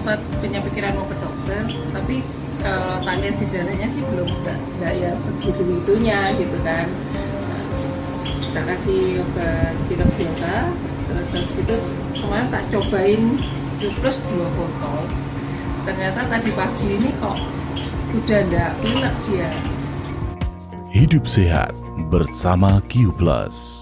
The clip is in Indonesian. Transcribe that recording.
sempat punya pikiran mau ke dokter, tapi tak lihat gejalanya sih belum, nggak ya segitu-gitunya gitu kan. Nah, kita kasih obat pilek biasa, terus habis itu kemarin tak cobain plus 2 botol, ternyata tadi pagi ini kok udah nggak pilek dia. Hidup sehat bersama Q Plus.